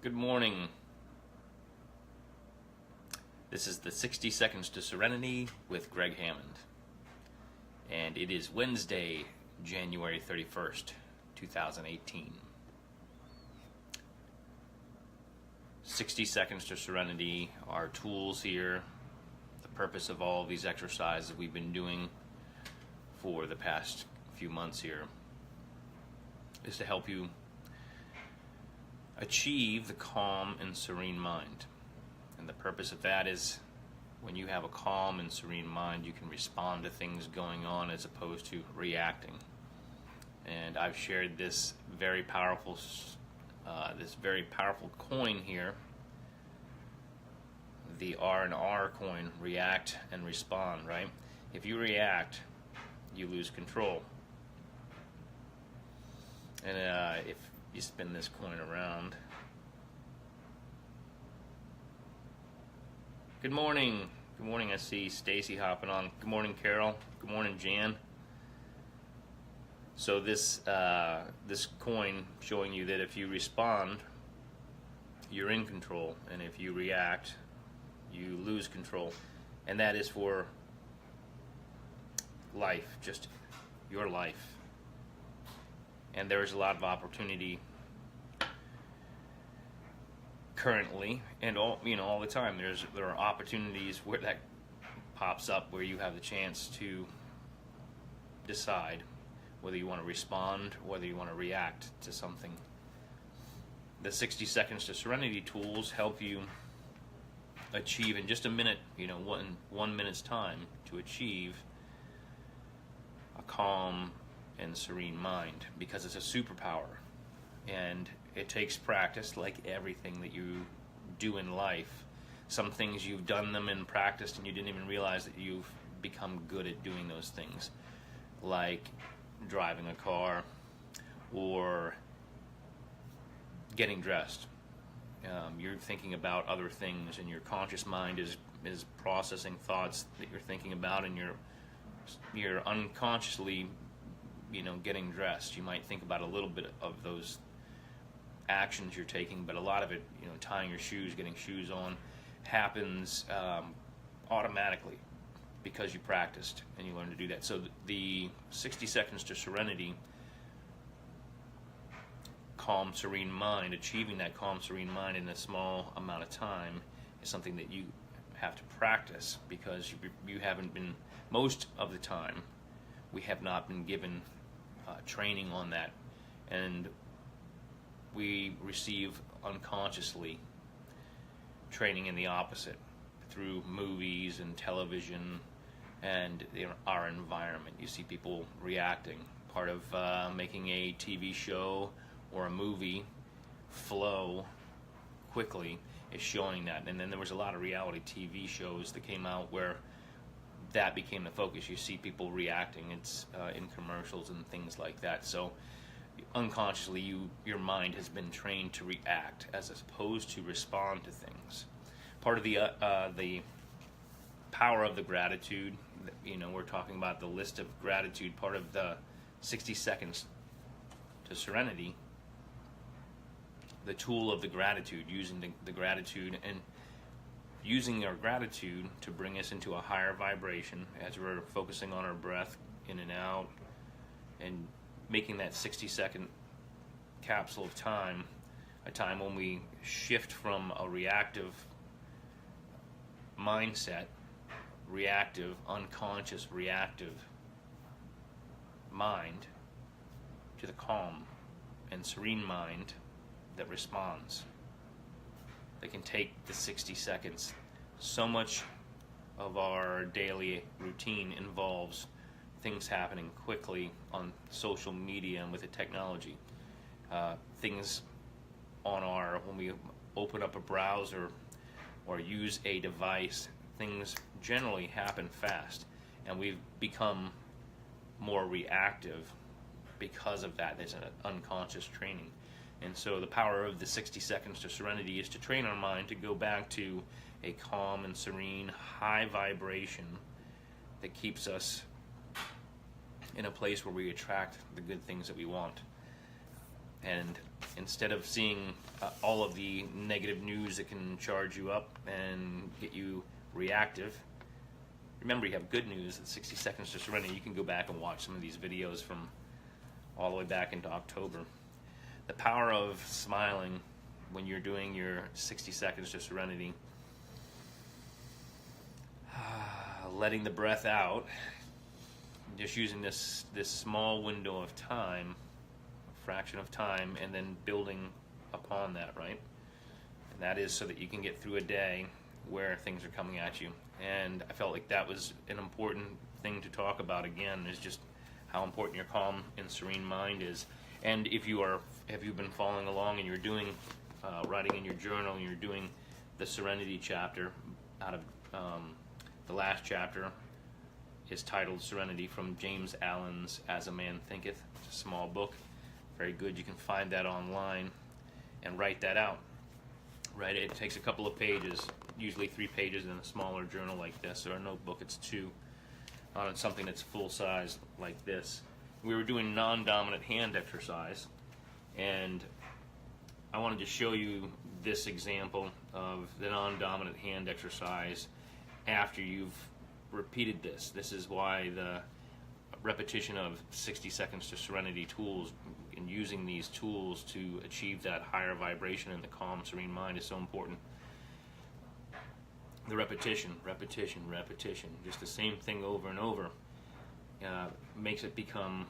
Good morning. This is the 60 Seconds to Serenity with Gregg Hammond. And it is Wednesday, January 31st, 2018. 60 Seconds to Serenity, our tools here, the purpose of all of these exercises we've been doing for the past few months here is to help you achieve the calm and serene mind. And the purpose of that is when you have a calm and serene mind, you can respond to things going on as opposed to reacting. And I've shared this very powerful coin here, the R and R coin, react and respond, right? If you react, you lose control. And if you spin this coin around. Good morning. Good morning. I see Stacy hopping on. Good morning, Carol. Good morning, Jan. So this coin showing you that if you respond, you're in control, and if you react, you lose control. And that is for life, just your life. And there is a lot of opportunity currently, and all the time. There are opportunities where that pops up, where you have the chance to decide whether you want to respond, whether you want to react to something. The 60 Seconds to Serenity tools help you achieve in just a minute, one minute's time, to achieve a calm and serene mind, because it's a superpower, and it takes practice, like everything that you do in life. Some things you've done them and practiced and you didn't even realize that you've become good at doing those things, like driving a car or getting dressed. You're thinking about other things, and your conscious mind is processing thoughts that you're thinking about, and you're unconsciously getting dressed. You might think about a little bit of those actions you're taking, but a lot of it, tying your shoes, getting shoes on, happens automatically because you practiced and you learned to do that. So the 60 Seconds to Serenity, calm, serene mind, achieving that calm, serene mind in a small amount of time is something that you have to practice, because you haven't been, most of the time, we have not been given training on that, and we receive unconsciously training in the opposite through movies and television and our environment. You see people reacting. Part of making a TV show or a movie flow quickly is showing that. And then there was a lot of reality TV shows that came out where that became the focus. You see people reacting. It's in commercials and things like that. So unconsciously, your mind has been trained to react as opposed to respond to things. Part of the power of the gratitude, we're talking about the list of gratitude, part of the 60 Seconds to Serenity, the tool of the gratitude, using the gratitude and using our gratitude to bring us into a higher vibration as we're focusing on our breath in and out, and making that 60-second capsule of time a time when we shift from a reactive mindset, unconscious reactive mind, to the calm and serene mind that responds. They can take the 60 seconds. So much of our daily routine involves things happening quickly on social media and with the technology. Things when we open up a browser or use a device, things generally happen fast, and we've become more reactive because of that. There's an unconscious training. And so the power of the 60 Seconds to Serenity is to train our mind to go back to a calm and serene, high vibration that keeps us in a place where we attract the good things that we want. And instead of seeing all of the negative news that can charge you up and get you reactive, remember you have good news at 60 Seconds to Serenity. You can go back and watch some of these videos from all the way back into October. The power of smiling when you're doing your 60 Seconds to Serenity, letting the breath out, just using this small window of time, a fraction of time, and then building upon that, right? And that is so that you can get through a day where things are coming at you. And I felt like that was an important thing to talk about again, is just how important your calm and serene mind is. And if you've been following along and you're doing writing in your journal, and you're doing the Serenity chapter out of the last chapter is titled Serenity, from James Allen's As a Man Thinketh. It's a small book, very good. You can find that online and write that out. Right, it takes a couple of pages, usually 3 pages in a smaller journal like this, or a notebook. It's 2 on something that's full size like this. We were doing non-dominant hand exercise, and I wanted to show you this example of the non-dominant hand exercise after you've repeated this. This is why the repetition of 60 Seconds to Serenity tools and using these tools to achieve that higher vibration in the calm, serene mind is so important. The repetition, just the same thing over and over makes it become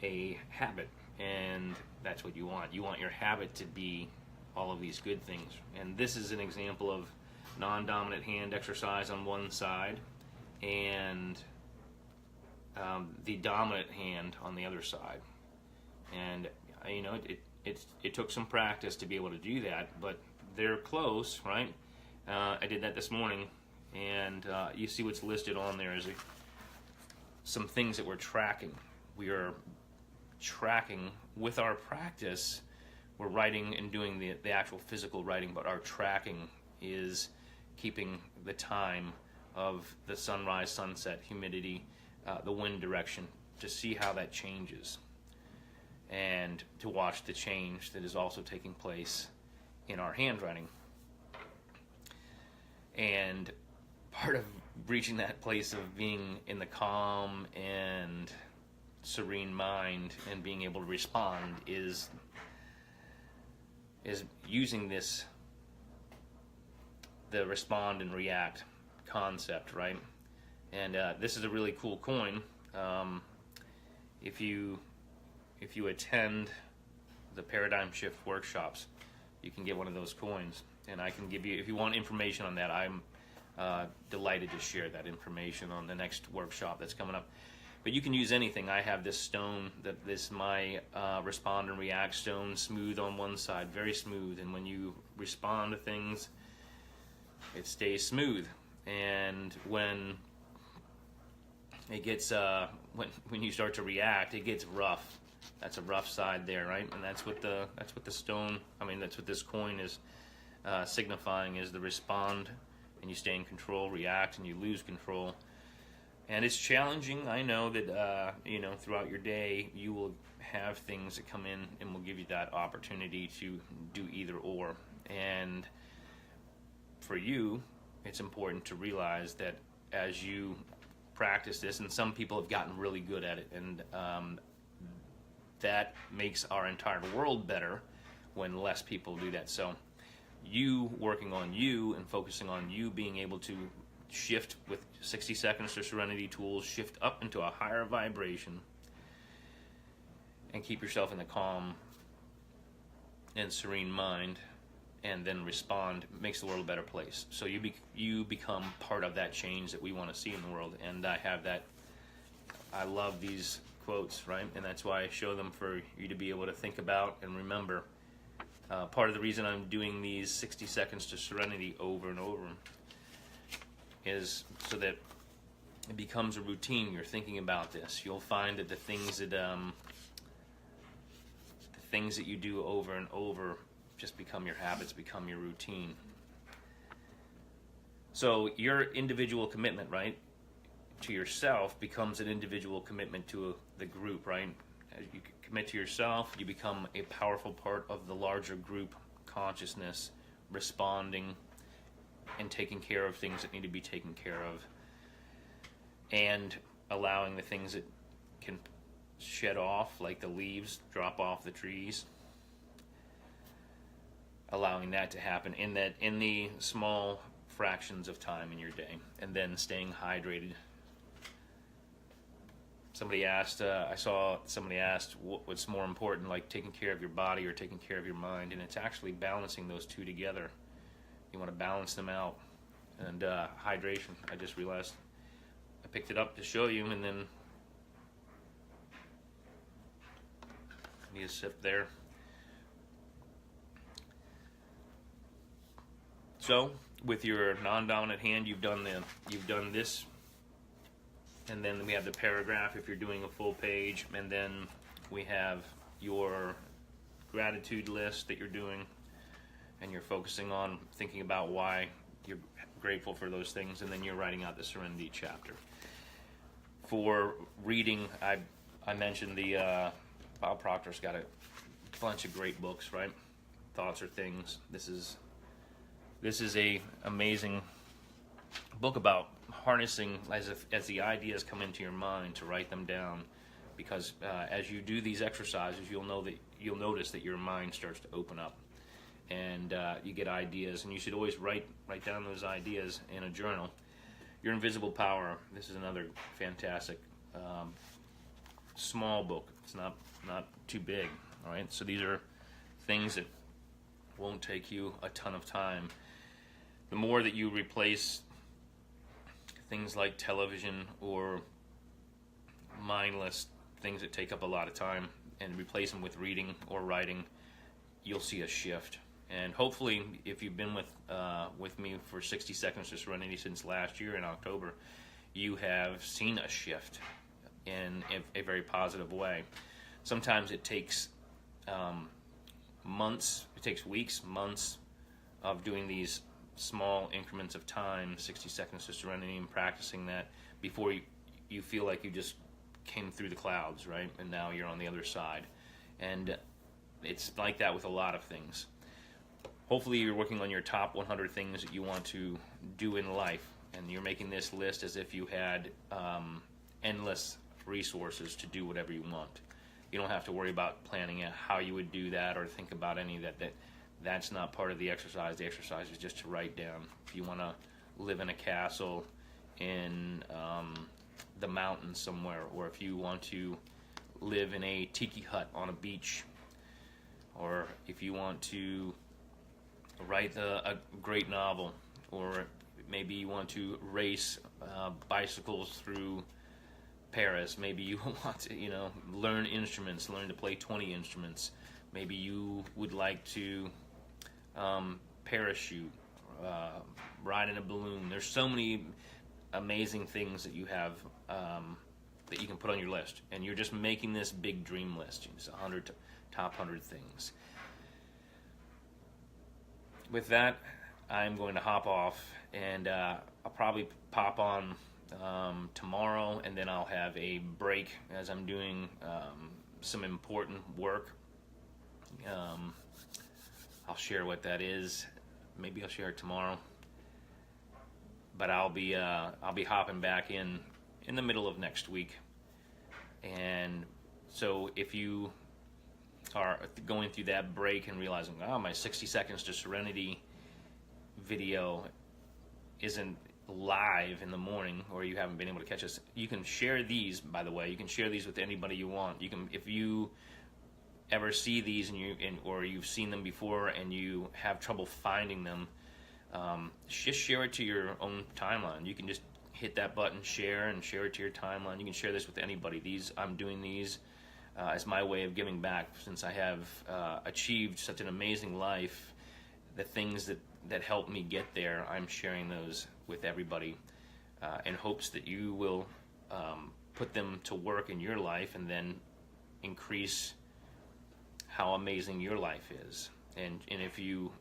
a habit, and that's what you want. You want your habit to be all of these good things. And this is an example of non-dominant hand exercise on one side and the dominant hand on the other side. And you know, it took some practice to be able to do that, but they're close, right? I did that this morning, and you see what's listed on there is some things that we're tracking. We are tracking with our practice. We're writing and doing the actual physical writing, but our tracking is keeping the time of the sunrise, sunset, humidity, the wind direction, to see how that changes, and to watch the change that is also taking place in our handwriting. And part of reaching that place of being in the calm and serene mind and being able to respond is using the respond and react concept, right? And this is a really cool coin. If you attend the Paradigm Shift workshops, you can get one of those coins, and I can give you, if you want information on that, I'm delighted to share that information on the next workshop that's coming up. But you can use anything. I have this stone, my respond and react stone, smooth on one side, very smooth, and when you respond to things, it stays smooth. And when it gets when you start to react, it gets rough. That's a rough side there, right? And that's what the stone, that's what this coin is signifying, is the respond, and you stay in control, react, and you lose control. And it's challenging. I know that throughout your day you will have things that come in and will give you that opportunity to do either or. And for you, it's important to realize that as you practice this, and some people have gotten really good at it, and that makes our entire world better when less people do that. So you working on you and focusing on you being able to shift with 60 Seconds to Serenity tools, shift up into a higher vibration and keep yourself in the calm and serene mind, and then respond, makes the world a better place. So you become part of that change that we want to see in the world. And I have that. I love these quotes, right? And that's why I show them for you to be able to think about and remember. Part of the reason I'm doing these 60 Seconds to Serenity over and over is so that it becomes a routine. You're thinking about this. You'll find that the things that you do over and over just become your habits, become your routine. So your individual commitment, right, to yourself becomes an individual commitment to the group, right? as you commit to yourself, you become a powerful part of the larger group consciousness, responding and taking care of things that need to be taken care of, and allowing the things that can shed off, like the leaves drop off the trees, allowing that to happen in the small fractions of time in your day, and then staying hydrated. Somebody asked, I saw somebody asked what's more important, like taking care of your body or taking care of your mind, and it's actually balancing those two together. You want to balance them out. And hydration, I just realized I picked it up to show you, and then I need a sip there. So with your non-dominant hand, you've done this, and then we have the paragraph if you're doing a full page, and then we have your gratitude list that you're doing, and you're focusing on thinking about why you're grateful for those things, and then you're writing out the Serenity chapter. For reading, I mentioned the Bob Proctor's got a bunch of great books, right? Thoughts Are Things. This is a amazing book about harnessing as the ideas come into your mind to write them down, because as you do these exercises, you'll notice that your mind starts to open up, and you get ideas, and you should always write down those ideas in a journal. Your Invisible Power. This is another fantastic small book. It's not too big. All right, so these are things that won't take you a ton of time. The more that you replace things like television or mindless things that take up a lot of time and replace them with reading or writing, you'll see a shift. And hopefully, if you've been with me for 60 Seconds to Serenity since last year in October, you have seen a shift in a very positive way. Sometimes it takes months, it takes weeks, months of doing these small increments of time, 60 Seconds to Serenity, and practicing that before you feel like you just came through the clouds, right? And now you're on the other side. And it's like that with a lot of things. Hopefully you're working on your top 100 things that you want to do in life, and you're making this list as if you had endless resources to do whatever you want. You don't have to worry about planning out how you would do that or think about any of that. That's not part of the exercise. The exercise is just to write down. If you want to live in a castle in the mountains somewhere, or if you want to live in a tiki hut on a beach, or if you want to write a great novel, or maybe you want to race bicycles through Paris. Maybe you want to, learn instruments, learn to play 20 instruments. Maybe you would like to parachute, ride in a balloon. There's so many amazing things that you have that you can put on your list, and you're just making this big dream list. It's top 100 things. With that, I'm going to hop off, and I'll probably pop on tomorrow, and then I'll have a break as I'm doing some important work. I'll share what that is. Maybe I'll share it tomorrow. But I'll be hopping back in the middle of next week. And so if you are going through that break and realizing, my 60 Seconds to Serenity video isn't live in the morning, or you haven't been able to catch us, you can share these, by the way. You can share these with anybody you want. You can, if you ever see these or you've seen them before and you have trouble finding them, just share it to your own timeline. You can just hit that button, share, and share it to your timeline. You can share this with anybody. I'm doing these as my way of giving back, since I have achieved such an amazing life. The things that helped me get there, I'm sharing those with everybody in hopes that you will put them to work in your life, and then increase how amazing your life is. And if you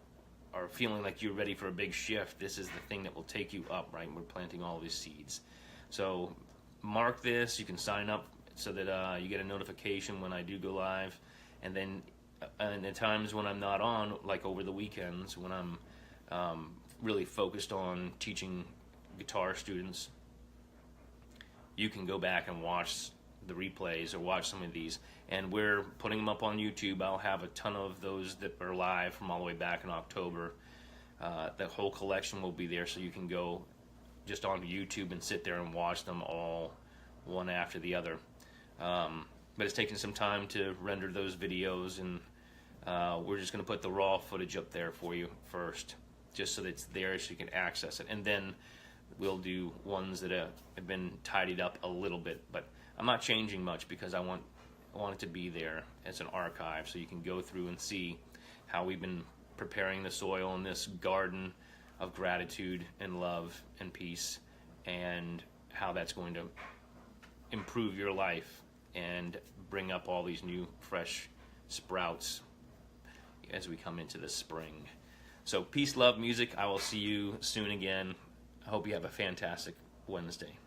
are feeling like you're ready for a big shift, this is the thing that will take you up, right? We're planting all these seeds. So mark this. You can sign up so that you get a notification when I do go live. And then and the times when I'm not on, like over the weekends when I'm really focused on teaching guitar students, you can go back and watch the replays or watch some of these. And we're putting them up on YouTube. I'll have a ton of those that are live from all the way back in October. The whole collection will be there, so you can go just on YouTube and sit there and watch them all one after the other. But it's taken some time to render those videos, and we're just going to put the raw footage up there for you first, just so that it's there so you can access it. And then we'll do ones that have been tidied up a little bit, but I'm not changing much because I want it to be there as an archive, so you can go through and see how we've been preparing the soil in this garden of gratitude and love and peace, and how that's going to improve your life and bring up all these new fresh sprouts as we come into the spring. So peace, love, music. I will see you soon again. I hope you have a fantastic Wednesday.